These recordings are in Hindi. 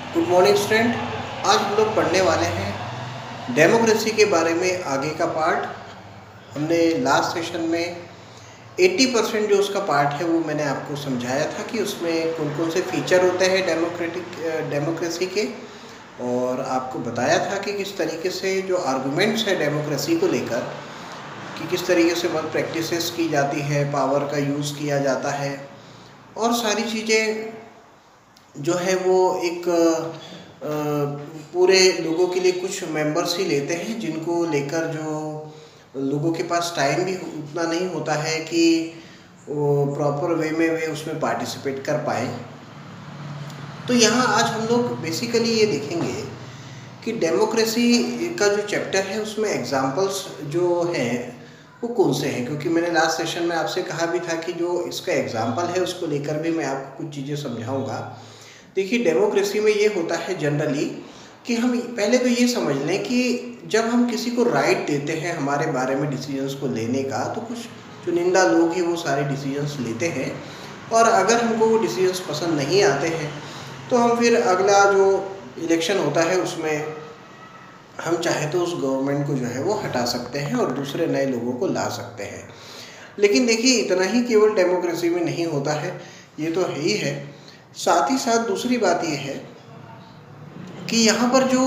Good morning student. आज हम लोग पढ़ने वाले हैं डेमोक्रेसी के बारे में आगे का पार्ट। हमने लास्ट सेशन में 80% जो उसका पार्ट है वो मैंने आपको समझाया था कि उसमें कौन कौन से फीचर होते हैं डेमोक्रेसी के, और आपको बताया था कि किस तरीके से जो आर्गुमेंट्स है डेमोक्रेसी को लेकर कि किस तरीके से वर्क प्रैक्टिसेस की जाती है, पावर का यूज़ किया जाता है और सारी चीज़ें जो है वो एक पूरे लोगों के लिए कुछ मेंबर्स ही लेते हैं, जिनको लेकर जो लोगों के पास टाइम भी उतना नहीं होता है कि वो प्रॉपर वे में वे उसमें पार्टिसिपेट कर पाए। तो यहाँ आज हम लोग बेसिकली ये देखेंगे कि डेमोक्रेसी का जो चैप्टर है उसमें एग्जांपल्स जो हैं वो कौन से हैं, क्योंकि मैंने लास्ट सेशन में आपसे कहा भी था कि जो इसका एग्जांपल है उसको लेकर भी मैं आपको कुछ चीज़ें समझाऊंगा। देखिए, डेमोक्रेसी में ये होता है जनरली कि हम पहले तो ये समझ लें कि जब हम किसी को राइट देते हैं हमारे बारे में डिसीजंस को लेने का, तो कुछ चुनिंदा लोग ही वो सारे डिसीजंस लेते हैं, और अगर हमको वो डिसीजंस पसंद नहीं आते हैं तो हम फिर अगला जो इलेक्शन होता है उसमें हम चाहे तो उस गवर्नमेंट को जो है वो हटा सकते हैं और दूसरे नए लोगों को ला सकते हैं। लेकिन देखिए, इतना ही केवल डेमोक्रेसी में नहीं होता है, ये तो है ही है। साथ ही साथ दूसरी बात ये है कि यहाँ पर जो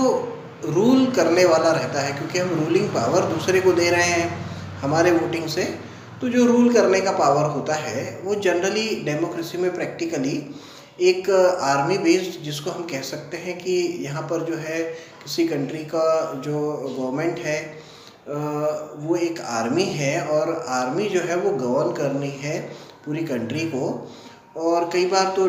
रूल करने वाला रहता है, क्योंकि हम रूलिंग पावर दूसरे को दे रहे हैं हमारे वोटिंग से, तो जो रूल करने का पावर होता है वो जनरली डेमोक्रेसी में प्रैक्टिकली एक आर्मी बेस्ड, जिसको हम कह सकते हैं कि यहाँ पर जो है किसी कंट्री का जो गवर्नमेंट है वो एक आर्मी है, और आर्मी जो है वो गवर्न करनी है पूरी कंट्री को। और कई बार तो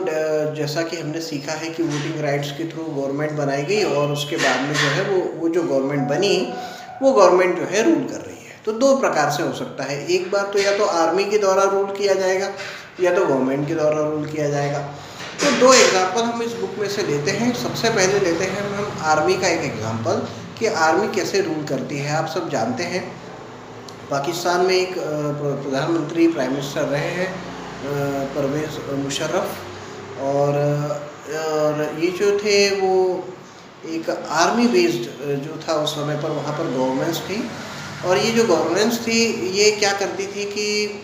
जैसा कि हमने सीखा है कि वोटिंग राइट्स के थ्रू गवर्नमेंट बनाई गई और उसके बाद में जो है वो जो गवर्नमेंट बनी वो गवर्नमेंट जो है रूल कर रही है। तो दो प्रकार से हो सकता है, एक बार तो या तो आर्मी के द्वारा रूल किया जाएगा या तो गवर्नमेंट के द्वारा रूल किया जाएगा। तो दो एग्जाम्पल हम इस बुक में से लेते हैं। सबसे पहले लेते हैं हम आर्मी का एक एग्जाम्पल कि आर्मी कैसे रूल करती है। आप सब जानते हैं पाकिस्तान में एक प्रधानमंत्री प्राइम मिनिस्टर रहे हैं परवेज़ मुशर्रफ, और ये जो थे वो एक आर्मी बेस्ड जो था उस समय पर वहाँ पर गवर्नेंस थी। और ये जो गवर्नेंस थी ये क्या करती थी कि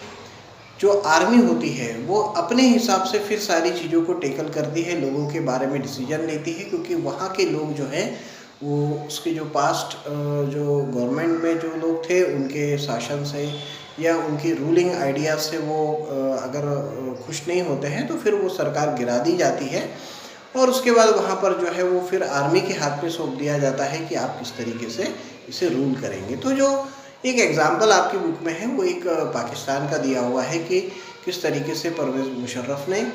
जो आर्मी होती है वो अपने हिसाब से फिर सारी चीज़ों को टेकल करती है, लोगों के बारे में डिसीजन लेती है, क्योंकि वहाँ के लोग जो हैं वो उसके जो पास्ट जो गवर्नमेंट में जो लोग थे उनके शासन से या उनकी रूलिंग आइडियाज़ से वो अगर खुश नहीं होते हैं तो फिर वो सरकार गिरा दी जाती है, और उसके बाद वहाँ पर जो है वो फिर आर्मी के हाथ में सौंप दिया जाता है कि आप किस तरीके से इसे रूल करेंगे। तो जो एक एग्जाम्पल आपकी बुक में है वो एक पाकिस्तान का दिया हुआ है कि किस तरीके से परवेज़ मुशर्रफ ने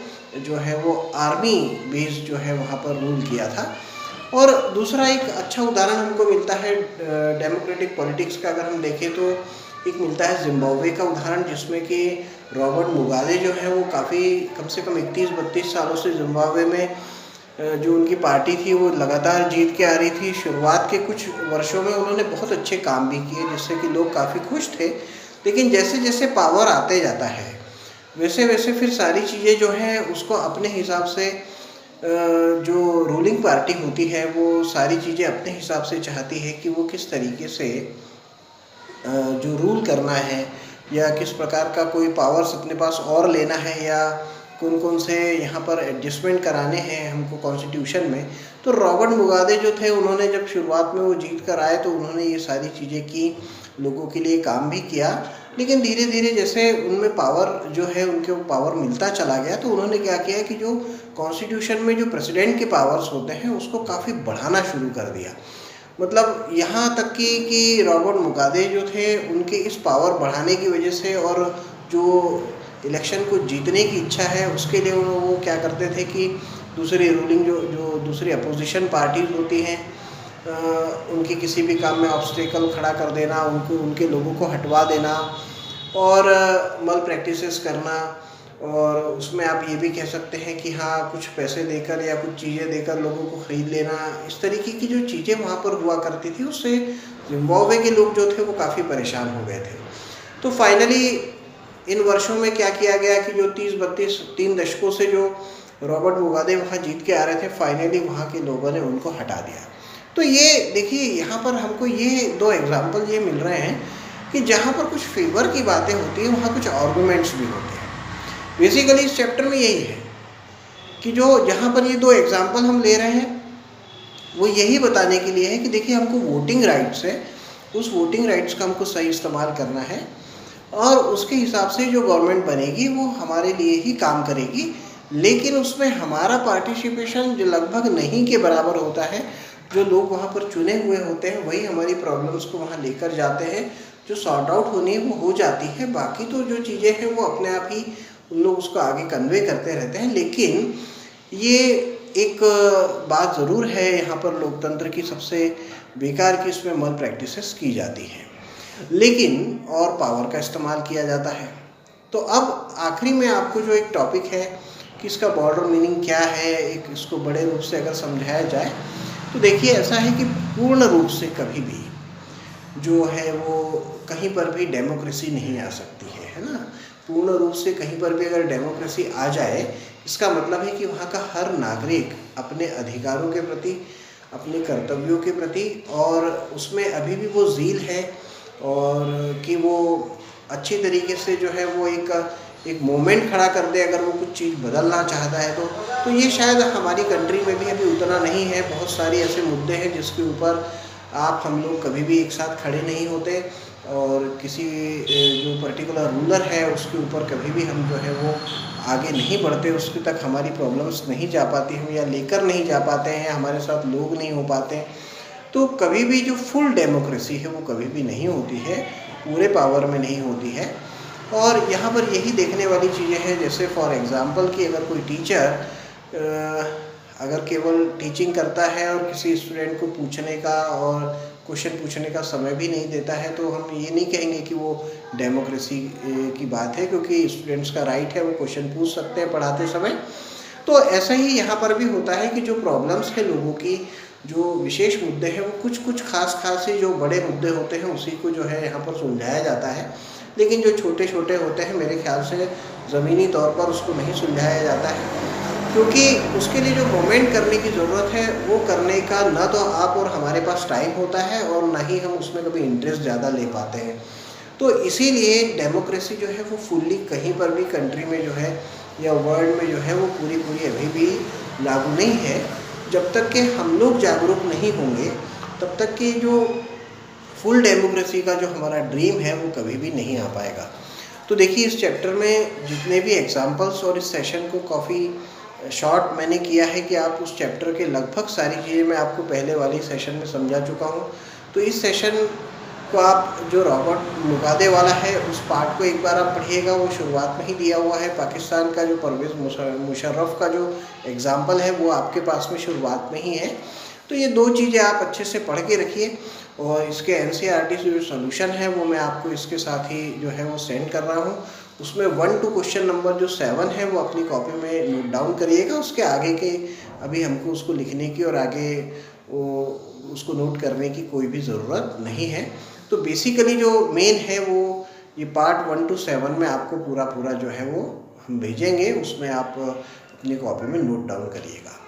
जो है वो आर्मी बेस्ड जो है वहाँ पर रूल किया था। और दूसरा एक अच्छा उदाहरण हमको मिलता है डेमोक्रेटिक पॉलिटिक्स का, अगर हम देखें तो एक मिलता है जिम्बाब्वे का उदाहरण, जिसमें कि रॉबर्ट मुगाबे जो है वो काफ़ी कम से कम 31-32 सालों से जिम्बाब्वे में जो उनकी पार्टी थी वो लगातार जीत के आ रही थी। शुरुआत के कुछ वर्षों में उन्होंने बहुत अच्छे काम भी किए जिससे कि लोग काफ़ी खुश थे, लेकिन जैसे जैसे पावर आते जाता है वैसे वैसे फिर सारी चीज़ें जो हैं उसको अपने हिसाब से जो रूलिंग पार्टी होती है वो सारी चीज़ें अपने हिसाब से चाहती है कि वो किस तरीके से जो रूल करना है या किस प्रकार का कोई पावर्स अपने पास और लेना है या कौन कौन से यहाँ पर एडजस्टमेंट कराने हैं हमको कॉन्स्टिट्यूशन में। तो रॉबर्ट मुगाबे जो थे उन्होंने जब शुरुआत में वो जीत कर आए तो उन्होंने ये सारी चीज़ें की, लोगों के लिए काम भी किया, लेकिन धीरे धीरे जैसे उनमें पावर जो है उनके पावर मिलता चला गया तो उन्होंने क्या किया कि जो कॉन्स्टिट्यूशन में जो प्रेसिडेंट के पावर्स होते हैं उसको काफ़ी बढ़ाना शुरू कर दिया। मतलब यहाँ तक कि रॉबर्ट मुगाबे जो थे उनके इस पावर बढ़ाने की वजह से और जो इलेक्शन को जीतने की इच्छा है उसके लिए वो क्या करते थे कि दूसरी रूलिंग जो दूसरी अपोजिशन पार्टीज होती हैं उनके किसी भी काम में ऑब्स्टेकल खड़ा कर देना, उनके लोगों को हटवा देना और मल प्रैक्टिसेस करना, और उसमें आप ये भी कह सकते हैं कि हाँ कुछ पैसे देकर या कुछ चीज़ें देकर लोगों को ख़रीद लेना। इस तरीके की जो चीज़ें वहाँ पर हुआ करती थी उससे जिम्बाब्वे के लोग जो थे वो काफ़ी परेशान हो गए थे। तो फाइनली इन वर्षों में क्या किया गया कि जो 30-32 3 दशकों से जो रॉबर्ट मुगाबे वहाँ जीत के आ रहे थे, फाइनली वहाँ के लोगों ने उनको हटा दिया। तो ये देखिए, यहाँ पर हमको ये 2 एग्जाम्पल ये मिल रहे हैं कि जहाँ पर कुछ फेवर की बातें होती हैं वहाँ कुछ आर्गूमेंट्स भी होते हैं। बेसिकली इस चैप्टर में यही है कि जो जहाँ पर ये 2 एग्जाम्पल हम ले रहे हैं वो यही बताने के लिए है कि देखिए, हमको वोटिंग राइट्स है, उस वोटिंग राइट्स का हमको सही इस्तेमाल करना है और उसके हिसाब से जो गवर्नमेंट बनेगी वो हमारे लिए ही काम करेगी, लेकिन उसमें हमारा पार्टिसिपेशन जो लगभग नहीं के बराबर होता है। जो लोग वहाँ पर चुने हुए होते हैं वही हमारी प्रॉब्लम्स को वहाँ लेकर जाते हैं, जो सॉर्ट आउट होनी है वो हो जाती है, बाकी तो जो चीज़ें हैं वो अपने आप ही उन लोग उसको आगे कन्वे करते रहते हैं। लेकिन ये एक बात ज़रूर है यहाँ पर लोकतंत्र की सबसे बेकार की इसमें मल प्रैक्टिसेस की जाती हैं, लेकिन और पावर का इस्तेमाल किया जाता है। तो अब आखिरी में आपको जो एक टॉपिक है कि इसका बॉर्डर मीनिंग क्या है, एक इसको बड़े रूप से अगर समझाया जाए तो देखिए, ऐसा है कि पूर्ण रूप से कभी भी जो है वो कहीं पर भी डेमोक्रेसी नहीं आ सकती है ना। पूर्ण रूप से कहीं पर भी अगर डेमोक्रेसी आ जाए, इसका मतलब है कि वहाँ का हर नागरिक अपने अधिकारों के प्रति, अपने कर्तव्यों के प्रति, और उसमें अभी भी वो ज़ील है और कि वो अच्छी तरीके से जो है वो एक मोमेंट खड़ा कर दे अगर वो कुछ चीज़ बदलना चाहता है तो ये शायद हमारी कंट्री में भी अभी उतना नहीं है। बहुत सारे ऐसे मुद्दे हैं जिसके ऊपर हम लोग कभी भी एक साथ खड़े नहीं होते और किसी जो पर्टिकुलर रूलर है उसके ऊपर कभी भी हम जो है वो आगे नहीं बढ़ते, उसके तक हमारी प्रॉब्लम्स नहीं जा पाती, हम या लेकर नहीं जा पाते हैं, हमारे साथ लोग नहीं हो पाते। तो कभी भी जो फुल डेमोक्रेसी है वो कभी भी नहीं होती है, पूरे पावर में नहीं होती है। और यहाँ पर यही देखने वाली चीज़ें हैं, जैसे फॉर एग्ज़ाम्पल कि अगर कोई टीचर अगर केवल टीचिंग करता है और किसी स्टूडेंट को पूछने का और क्वेश्चन पूछने का समय भी नहीं देता है, तो हम ये नहीं कहेंगे कि वो डेमोक्रेसी की बात है, क्योंकि स्टूडेंट्स का राइट है, वो क्वेश्चन पूछ सकते हैं पढ़ाते समय। तो ऐसा ही यहाँ पर भी होता है कि जो प्रॉब्लम्स है लोगों की, जो विशेष मुद्दे हैं, वो कुछ खास से जो बड़े मुद्दे होते हैं उसी को जो है यहाँ पर सुलझाया जाता है, लेकिन जो छोटे छोटे होते हैं मेरे ख्याल से ज़मीनी तौर पर उसको नहीं सुलझाया जाता है, क्योंकि उसके लिए जो मूवमेंट करने की ज़रूरत है वो करने का ना तो आप और हमारे पास टाइम होता है और ना ही हम उसमें कभी इंटरेस्ट ज़्यादा ले पाते हैं। तो इसीलिए डेमोक्रेसी जो है वो फुल्ली कहीं पर भी कंट्री में जो है या वर्ल्ड में जो है वो पूरी अभी भी लागू नहीं है। जब तक कि हम लोग जागरूक नहीं होंगे तब तक कि जो फुल डेमोक्रेसी का जो हमारा ड्रीम है वो कभी भी नहीं आ पाएगा। तो देखिए, इस चैप्टर में जितने भी एग्जाम्पल्स और इस सेशन को काफ़ी शॉर्ट मैंने किया है कि आप उस चैप्टर के लगभग सारी चीज़ें मैं आपको पहले वाले सेशन में समझा चुका हूँ। तो इस सेशन को आप जो रॉबर्ट मुगाबे वाला है उस पार्ट को एक बार आप पढ़िएगा, वो शुरुआत में ही दिया हुआ है। पाकिस्तान का जो परवेज़ मुशर्रफ का जो एग्ज़ाम्पल है वो आपके पास में शुरुआत में ही है। तो ये 2 चीज़ें आप अच्छे से पढ़ के रखिए और इसके NCERT से जो सोल्यूशन है वो मैं आपको इसके साथ ही जो है वो सेंड कर रहा हूँ। उसमें 1 to क्वेश्चन नंबर जो 7 है वो अपनी कॉपी में नोट डाउन करिएगा। उसके आगे के अभी हमको उसको लिखने की और आगे वो उसको नोट करने की कोई भी ज़रूरत नहीं है। तो बेसिकली जो मेन है वो ये पार्ट 1 to 7 में आपको पूरा जो है वो हम भेजेंगे, उसमें आप अपनी कॉपी में नोट डाउन करिएगा।